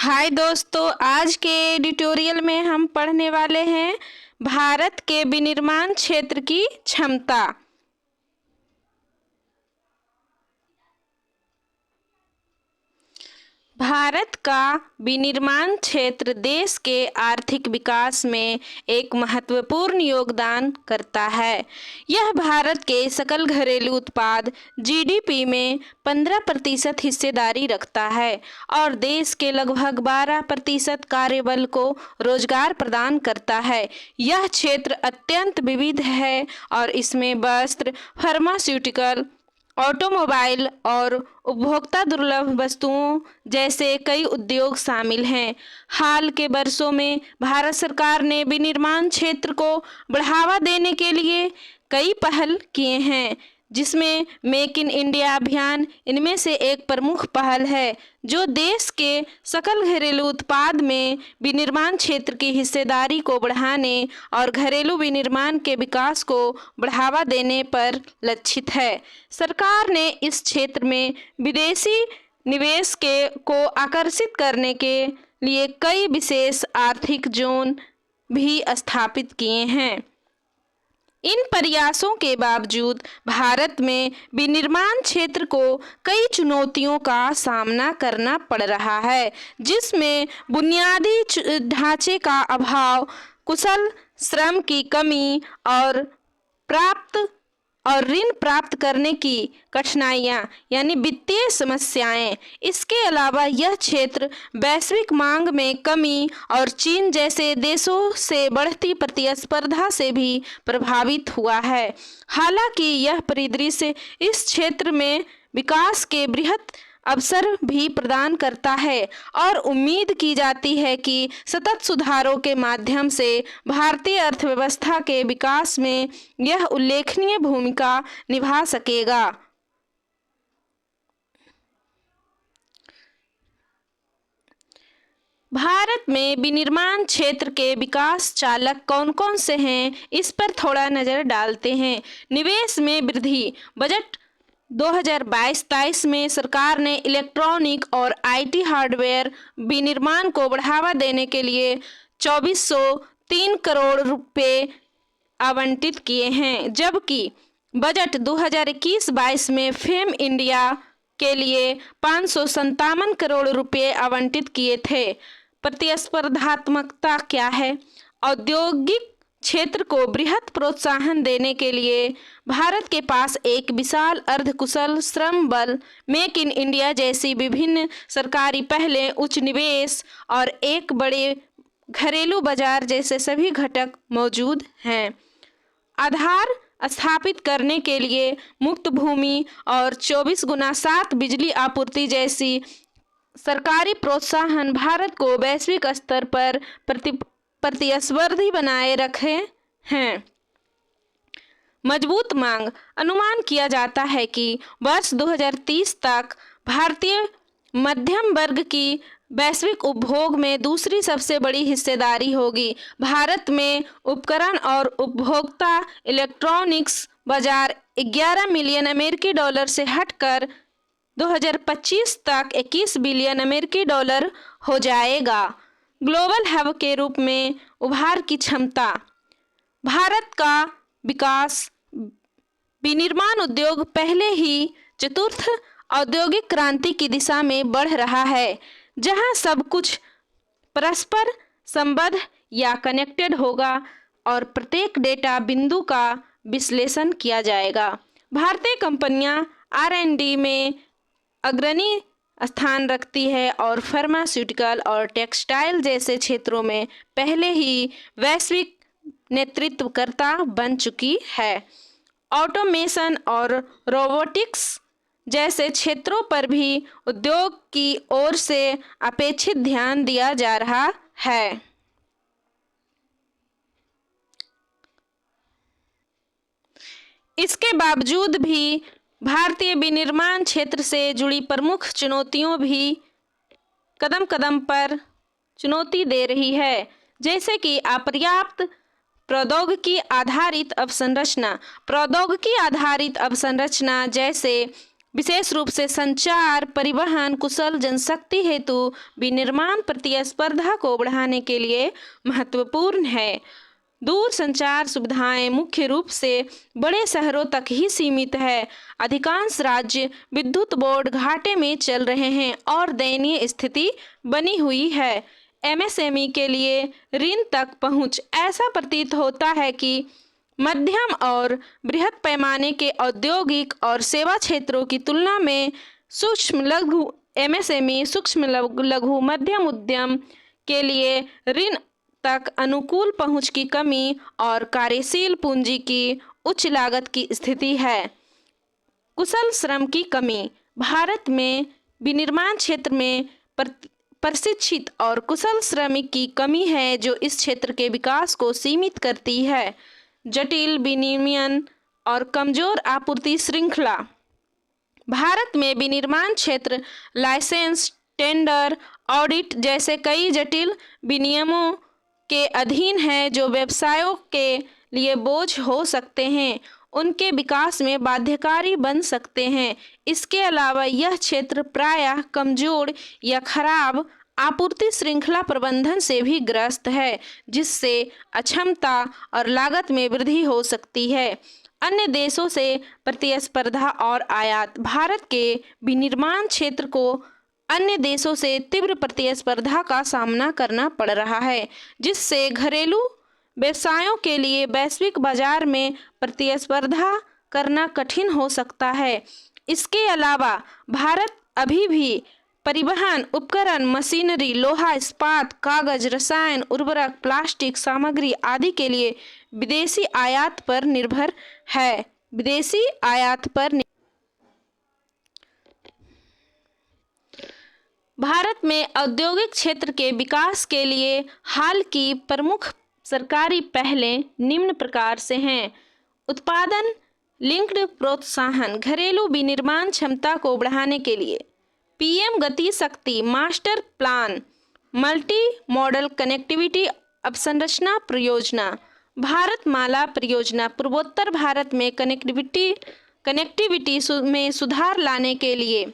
हाय दोस्तों, आज के एडिटोरियल में हम पढ़ने वाले हैं भारत के विनिर्माण क्षेत्र की क्षमता। भारत का विनिर्माण क्षेत्र देश के आर्थिक विकास में एक महत्वपूर्ण योगदान करता है। यह भारत के सकल घरेलू उत्पाद जीडीपी में 15% हिस्सेदारी रखता है और देश के लगभग 12% कार्यबल को रोजगार प्रदान करता है। यह क्षेत्र अत्यंत विविध है और इसमें वस्त्र, फार्मास्यूटिकल, ऑटोमोबाइल और उपभोक्ता दुर्लभ वस्तुओं जैसे कई उद्योग शामिल हैं। हाल के वर्षों में भारत सरकार ने विनिर्माण क्षेत्र को बढ़ावा देने के लिए कई पहल किए हैं, जिसमें मेक इन इंडिया अभियान इनमें से एक प्रमुख पहल है, जो देश के सकल घरेलू उत्पाद में विनिर्माण क्षेत्र की हिस्सेदारी को बढ़ाने और घरेलू विनिर्माण के विकास को बढ़ावा देने पर लक्षित है। सरकार ने इस क्षेत्र में विदेशी निवेश को आकर्षित करने के लिए कई विशेष आर्थिक जोन भी स्थापित किए हैं। इन प्रयासों के बावजूद भारत में विनिर्माण क्षेत्र को कई चुनौतियों का सामना करना पड़ रहा है, जिसमें बुनियादी ढांचे का अभाव, कुशल श्रम की कमी और ऋण प्राप्त करने की कठिनाइयां यानी वित्तीय समस्याएं। इसके अलावा यह क्षेत्र वैश्विक मांग में कमी और चीन जैसे देशों से बढ़ती प्रतिस्पर्धा से भी प्रभावित हुआ है। हालांकि यह परिदृश्य इस क्षेत्र में विकास के बृहत अवसर भी प्रदान करता है और उम्मीद की जाती है कि सतत सुधारों के माध्यम से भारतीय अर्थव्यवस्था के विकास में यह उल्लेखनीय भूमिका निभा सकेगा। भारत में विनिर्माण क्षेत्र के विकास चालक कौन कौन से हैं, इस पर थोड़ा नज़र डालते हैं। निवेश में वृद्धि। बजट 2022-23 में सरकार ने इलेक्ट्रॉनिक और आईटी हार्डवेयर विनिर्माण को बढ़ावा देने के लिए 2403 करोड़ रुपए आवंटित किए हैं, जबकि बजट 2021-22 में फेम इंडिया के लिए 557 करोड़ रुपए आवंटित किए थे। प्रतिस्पर्धात्मकता क्या है? औद्योगिक क्षेत्र को बृहत प्रोत्साहन देने के लिए भारत के पास एक विशाल अर्धकुशल श्रम बल, मेक इन इंडिया जैसी विभिन्न सरकारी पहलें, उच्च निवेश और एक बड़े घरेलू बाजार जैसे सभी घटक मौजूद हैं। आधार स्थापित करने के लिए मुक्त भूमि और 24x7 बिजली आपूर्ति जैसी सरकारी प्रोत्साहन भारत को वैश्विक स्तर पर प्रतिस्पर्धी बनाए रखे हैं। मजबूत मांग। अनुमान किया जाता है कि वर्ष 2030 तक भारतीय मध्यम वर्ग की वैश्विक उपभोग में दूसरी सबसे बड़ी हिस्सेदारी होगी। भारत में उपकरण और उपभोक्ता इलेक्ट्रॉनिक्स बाजार 11 मिलियन अमेरिकी डॉलर से हटकर 2025 तक 21 बिलियन अमेरिकी डॉलर हो जाएगा। ग्लोबल हब के रूप में उभार की क्षमता। भारत का विकास विनिर्माण उद्योग पहले ही चतुर्थ औद्योगिक क्रांति की दिशा में बढ़ रहा है, जहां सब कुछ परस्पर संबद्ध या कनेक्टेड होगा और प्रत्येक डेटा बिंदु का विश्लेषण किया जाएगा। भारतीय कंपनियां R&D में अग्रणी स्थान रखती है और फार्मास्यूटिकल और टेक्सटाइल जैसे क्षेत्रों में पहले ही वैश्विक नेतृत्वकर्ता बन चुकी है। ऑटोमेशन और रोबोटिक्स जैसे क्षेत्रों पर भी उद्योग की ओर से अपेक्षित ध्यान दिया जा रहा है। इसके बावजूद भी भारतीय विनिर्माण क्षेत्र से जुड़ी प्रमुख चुनौतियों भी कदम कदम पर चुनौती दे रही है, जैसे कि अपर्याप्त प्रौद्योगिकी आधारित अवसंरचना। प्रौद्योगिकी आधारित अवसंरचना जैसे विशेष रूप से संचार, परिवहन, कुशल जनशक्ति हेतु विनिर्माण प्रतिस्पर्धा को बढ़ाने के लिए महत्वपूर्ण है। दूर संचार सुविधाएं मुख्य रूप से बड़े शहरों तक ही सीमित है। अधिकांश राज्य विद्युत बोर्ड घाटे में चल रहे हैं और दयनीय स्थिति बनी हुई है। एमएसएमई के लिए ऋण तक पहुंच। ऐसा प्रतीत होता है कि मध्यम और बृहद पैमाने के औद्योगिक और सेवा क्षेत्रों की तुलना में सूक्ष्म लघु एमएसएमई, सूक्ष्म लघु मध्यम उद्यम के लिए ऋण तक अनुकूल पहुंच की कमी और कार्यशील पूंजी की उच्च लागत की स्थिति है। कुशल श्रम की कमी। भारत में विनिर्माण क्षेत्र में प्रशिक्षित और कुशल श्रमिक की कमी है, जो इस क्षेत्र के विकास को सीमित करती है। जटिल विनियमन और कमजोर आपूर्ति श्रृंखला। भारत में विनिर्माण क्षेत्र लाइसेंस, टेंडर, ऑडिट जैसे कई जटिल विनियमों के अधीन है, जो व्यवसायों के लिए बोझ हो सकते हैं, उनके विकास में बाध्यकारी बन सकते हैं। इसके अलावा यह क्षेत्र प्रायः कमजोर या खराब आपूर्ति श्रृंखला प्रबंधन से भी ग्रस्त है, जिससे अक्षमता और लागत में वृद्धि हो सकती है। अन्य देशों से प्रतिस्पर्धा और आयात। भारत के विनिर्माण क्षेत्र को अन्य देशों से तीव्र प्रतिस्पर्धा का सामना करना पड़ रहा है, जिससे घरेलू व्यवसायों के लिए वैश्विक बाजार में प्रतिस्पर्धा करना कठिन हो सकता है। इसके अलावा भारत अभी भी परिवहन उपकरण, मशीनरी, लोहा, इस्पात, कागज, रसायन, उर्वरक, प्लास्टिक सामग्री आदि के लिए विदेशी आयात पर निर्भर है। विदेशी आयात पर भारत में औद्योगिक क्षेत्र के विकास के लिए हाल की प्रमुख सरकारी पहलें निम्न प्रकार से हैं। उत्पादन लिंक्ड प्रोत्साहन। घरेलू विनिर्माण क्षमता को बढ़ाने के लिए पीएम गति शक्ति master plan, multi modal connectivity अवसंरचना परियोजना, भारत माला परियोजना। पूर्वोत्तर भारत में कनेक्टिविटी में सुधार लाने के लिए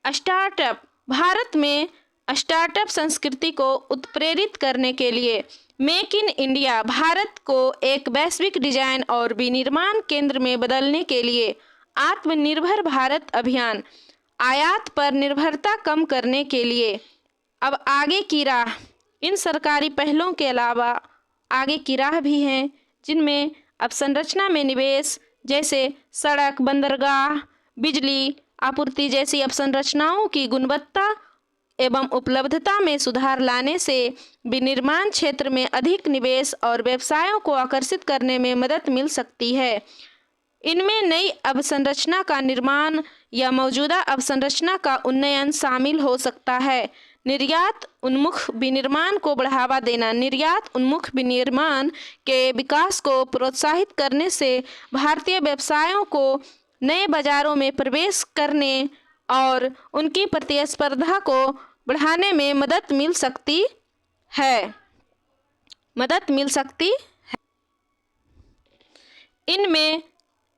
स्टार्टअप। भारत में स्टार्टअप संस्कृति को उत्प्रेरित करने के लिए मेक इन इंडिया। भारत को एक वैश्विक डिजाइन और विनिर्माण केंद्र में बदलने के लिए आत्मनिर्भर भारत अभियान। आयात पर निर्भरता कम करने के लिए अब आगे की राह। इन सरकारी पहलों के अलावा आगे की राह भी हैं, जिनमें अवसंरचना में निवेश, जैसे सड़क, बंदरगाह, बिजली आपूर्ति जैसी अवसंरचनाओं की गुणवत्ता एवं उपलब्धता में सुधार लाने से विनिर्माण क्षेत्र में अधिक निवेश और व्यवसायों को आकर्षित करने में मदद मिल सकती है। इनमें नई अवसंरचना का निर्माण या मौजूदा अवसंरचना का उन्नयन शामिल हो सकता है। निर्यात उन्मुख विनिर्माण को बढ़ावा देना। निर्यात उन्मुख विनिर्माण के विकास को प्रोत्साहित करने से भारतीय व्यवसायों को नए बाजारों में प्रवेश करने और उनकी प्रतिस्पर्धा को बढ़ाने में मदद मिल सकती है। इनमें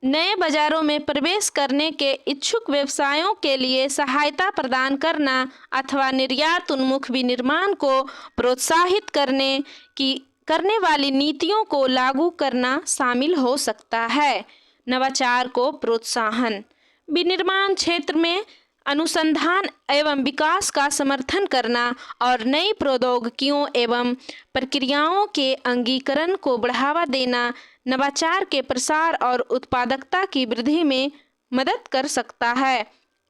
नए बाजारों में प्रवेश करने के इच्छुक व्यवसायों के लिए सहायता प्रदान करना अथवा निर्यात उन्मुख विनिर्माण को प्रोत्साहित करने वाली नीतियों को लागू करना शामिल हो सकता है। नवाचार को प्रोत्साहन। विनिर्माण क्षेत्र में अनुसंधान एवं विकास का समर्थन करना और नई प्रौद्योगिकियों एवं प्रक्रियाओं के अंगीकरण को बढ़ावा देना नवाचार के प्रसार और उत्पादकता की वृद्धि में मदद कर सकता है।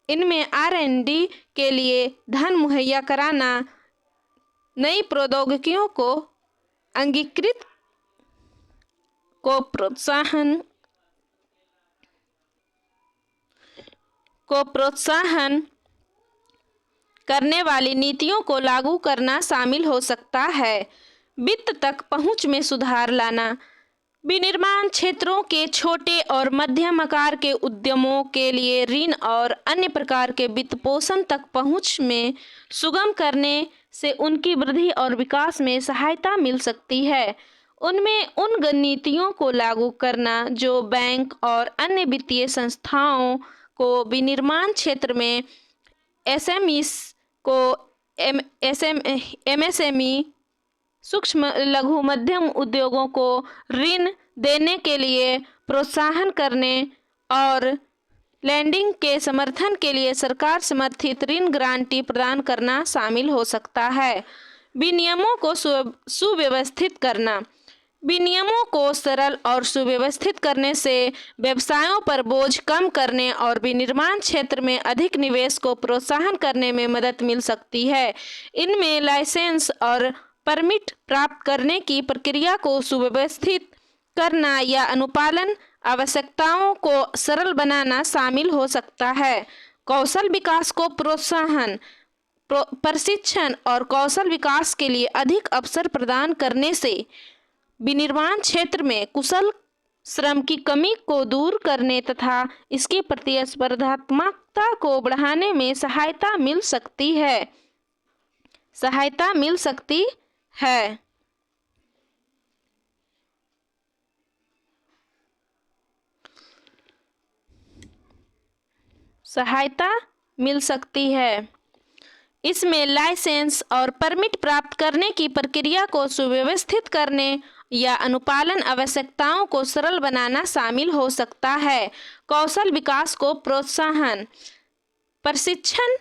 इनमें R&D के लिए धन मुहैया कराना, नई प्रौद्योगिकियों को अंगीकृत को प्रोत्साहन करने वाली नीतियों को लागू करना शामिल हो सकता है। वित्त तक पहुंच में सुधार लाना। विनिर्माण क्षेत्रों के छोटे और मध्यम आकार के उद्यमों के लिए ऋण और अन्य प्रकार के वित्त पोषण तक पहुंच में सुगम करने से उनकी वृद्धि और विकास में सहायता मिल सकती है। उनमें उन नीतियों को लागू करना जो बैंक और अन्य वित्तीय संस्थाओं को विनिर्माण क्षेत्र में एसएमईस को एमएसएमई सूक्ष्म लघु मध्यम उद्योगों को ऋण देने के लिए प्रोत्साहन करने और लैंडिंग के समर्थन के लिए सरकार समर्थित ऋण गारंटी प्रदान करना शामिल हो सकता है। विनियमों को सुव्यवस्थित करना। विनियमों को सरल और सुव्यवस्थित करने से व्यवसायों पर बोझ कम करने और विनिर्माण क्षेत्र में अधिक निवेश को प्रोत्साहन करने में मदद मिल सकती है। इनमें लाइसेंस और परमिट प्राप्त करने की प्रक्रिया को सुव्यवस्थित करना या अनुपालन आवश्यकताओं को सरल बनाना शामिल हो सकता है। कौशल विकास को प्रोत्साहन, प्रशिक्षण और कौशल विकास के लिए अधिक अवसर प्रदान करने से विनिर्माण क्षेत्र में कुशल श्रम की कमी को दूर करने तथा इसकी प्रतिस्पर्धात्मकता को बढ़ाने में सहायता मिल सकती है। सहायता मिल सकती है। इसमें लाइसेंस और परमिट प्राप्त करने की प्रक्रिया को सुव्यवस्थित करने या अनुपालन आवश्यकताओं को सरल बनाना शामिल हो सकता है। कौशल विकास को प्रोत्साहन, प्रशिक्षण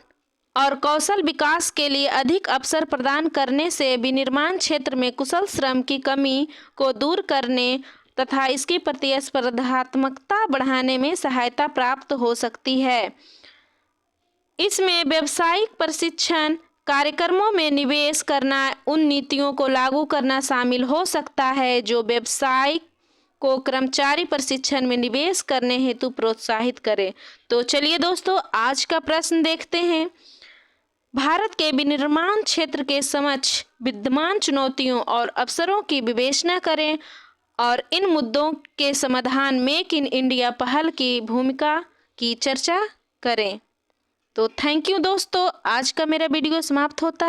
और कौशल विकास के लिए अधिक अवसर प्रदान करने से विनिर्माण क्षेत्र में कुशल श्रम की कमी को दूर करने तथा इसकी प्रतिस्पर्धात्मकता बढ़ाने में सहायता प्राप्त हो सकती है। इसमें व्यावसायिक प्रशिक्षण कार्यक्रमों में निवेश करना, उन नीतियों को लागू करना शामिल हो सकता है जो व्यवसाय को कर्मचारी प्रशिक्षण में निवेश करने हेतु प्रोत्साहित करे। तो चलिए दोस्तों, आज का प्रश्न देखते हैं। भारत के विनिर्माण क्षेत्र के समक्ष विद्यमान चुनौतियों और अवसरों की विवेचना करें और इन मुद्दों के समाधान मेक इन इंडिया पहल की भूमिका की चर्चा करें। तो थैंक यू दोस्तों, आज का मेरा वीडियो समाप्त होता है।